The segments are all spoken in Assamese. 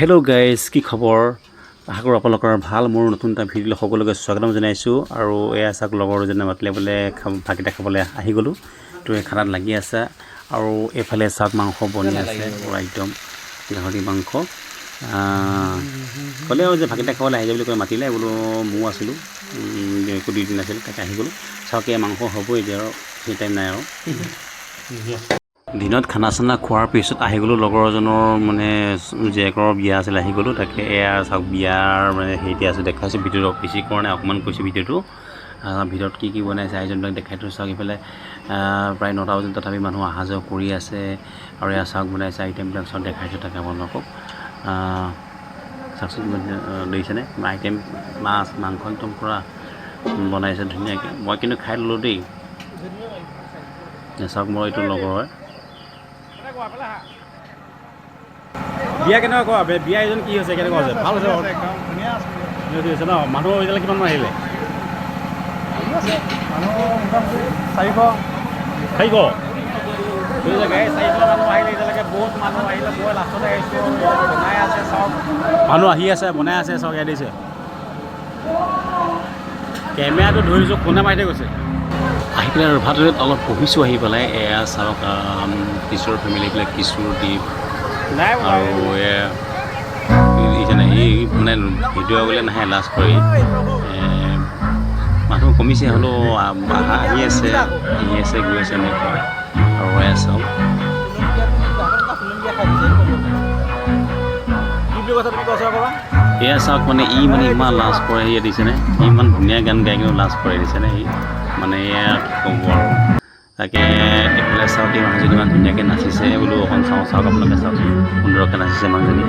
হেল্ল' গাইজ, কি খবৰ? আশা কৰোঁ আপোনালোকৰ ভাল। মোৰ নতুন এটা ভিডিঅ'লৈ সকলোকে স্বাগতম জনাইছোঁ। আৰু এয়া চাওক, লগৰ দুজনে মাতিলে বোলে ভাতকেইটা খাবলৈ আহি গ'লোঁ। তো এই খানাত লাগি আছে। আৰু এইফালে চাওক, মাংস বনি আছে পূৰা একদম গাহৰি মাংস। ক'লে আৰু যে ভাতকেইটা খাবলৈ আহি যায় বুলি কৈ মাতিলে, বোলো ময়ো আছিলোঁ, একো দুদিন আছিল, তাকে আহি গ'লোঁ। চাওক, এই মাংস হ'বই এতিয়া, আৰু সেই টাইম নাই আৰু। দিনত খানা চানা খোৱাৰ পিছত আহি গ'লোঁ, লগৰ এজনৰ মানে জীয়েকৰ বিয়া আছিলে, আহি গ'লোঁ। তাকে এয়া চাওক, বিয়াৰ মানে হেৰিতে আছোঁ, দেখাইছোঁ ভিডিঅ'টো বেছি কৰা নাই, অকণমান কৈছোঁ ভিডিঅ'টো। ভিতৰত কি কি বনাইছে আয়োজনবিলাক দেখাই থৈছোঁ। চাওক, ইফালে প্ৰায় 9টা বজাত তথাপি মানুহ অহা যোৱা কৰি আছে। আৰু এয়া চাওক, বনাইছে আইটেমবিলাক চব দেখাইছোঁ তাকে আপোনালোকক। চাওকচোন, দেখিছেনে আইটেম? মাছ মাংস একদম পূৰা বনাইছে ধুনীয়াকৈ। মই কিন্তু খাই ল'লোঁ দেই। চাওক, মোৰ এইটো লগৰ হয়। বিয়া কেনেকুৱা কোৱা? বিয়া আয়োজন কি হৈছে, কেনেকুৱা হৈছে? ভাল হৈছে, ধুনীয়া হৈছে ন? মানুহ এতিয়ালৈকে কিমান আহিলে? মানুহ মোটামুটি 400 মানুহ আহিলে এতিয়ালৈকে। বহুত মানুহ আহিলে, মই লাষ্টতে আহিছোঁ। বনাই আছে চাওক, মানুহ আহি আছে, বনাই আছে চাওক। ইয়াত দিছে কেমেৰাটো ধৰিছোঁ, ফোনে মাৰি থৈ গৈছে। আহি পেলাই ৰভাটোত অলপ বহিছোঁ। আহি পেলাই এয়া চাওক, কিশোৰ ফেমিলিবিলাক, কিশোৰ দ্বীপ আৰু এই মানে ভিডিঅ' গ'লে নাহে, লাজ কৰি মানুহ কমিছে, হ'লেও আহি আছে গৈ আছে এনেকুৱা। আৰু এয়া চাওক, এয়া চাওক, মানে মানে ইমান লাজ কৰে সি, দিছেনে? ইমান ধুনীয়া গান গাই কিন্তু লাজ কৰে, দিছেনে? সি মানে এয়া কি ক'ব আৰু। তাকে এইফালে চাওক, এই মানুহজনী ইমান ধুনীয়াকৈ নাচিছে বোলো। অকণ চাওক আপোনালোকে, চাওকচোন সুন্দৰকৈ নাচিছে মানুহজনী।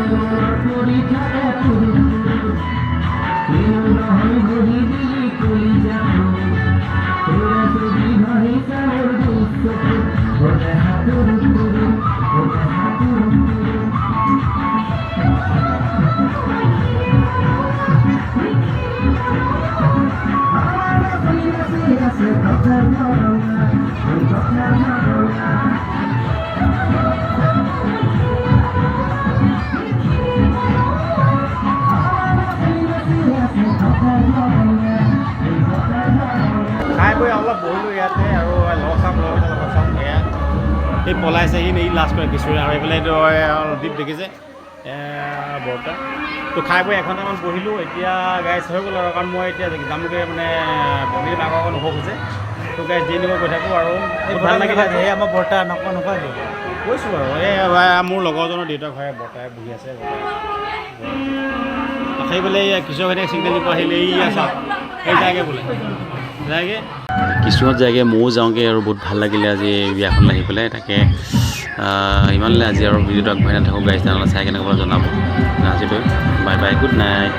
খাই বৈ অলপ বহিলোঁ ইয়াতে, আৰু লগ চাওক এয়া এই পলাইছে, সি লাজ কৰে কিশোৰে। আৰু এইফালে এইটো দ্বীপ দেখিছে, বৰতা। তো খাই বৈ এঘণ্টামান বহিলোঁ। এতিয়া গাইজ হৈ গ'ল আৰু, কাৰণ মই এতিয়া যামগৈ, মানে ফেমিলি মাংস অকণ অসুখ হৈছে। তো গাইজ যি নিব গৈ থাকোঁ। আৰু ভাল লাগিলে, এই আমাৰ বৰতা নকয় কৈছোঁ আৰু। এই মোৰ লগৰজনৰ দেউতাক হয়, বৰতাই বহি আছে। সেইফালে কিশোৰ ভাইটিয়ে চিগনেল দিব আহিলে, এই চাওক, এই যায়গৈ বোলে, যায়গৈ কিছুমান যায়গৈ, ময়ো যাওঁগৈ। আৰু বহুত ভাল লাগিলে আজি বিয়াখন আহি পেলাই। তাকে ইমানলৈ আজি আৰু ভিডিঅ'টো আগবঢ়াই নাথাকোঁ। গাইজ, তেনেহ'লে চাই কেনেকুৱা জনাব। আজিলৈ বাই বাই, গুড নাইট।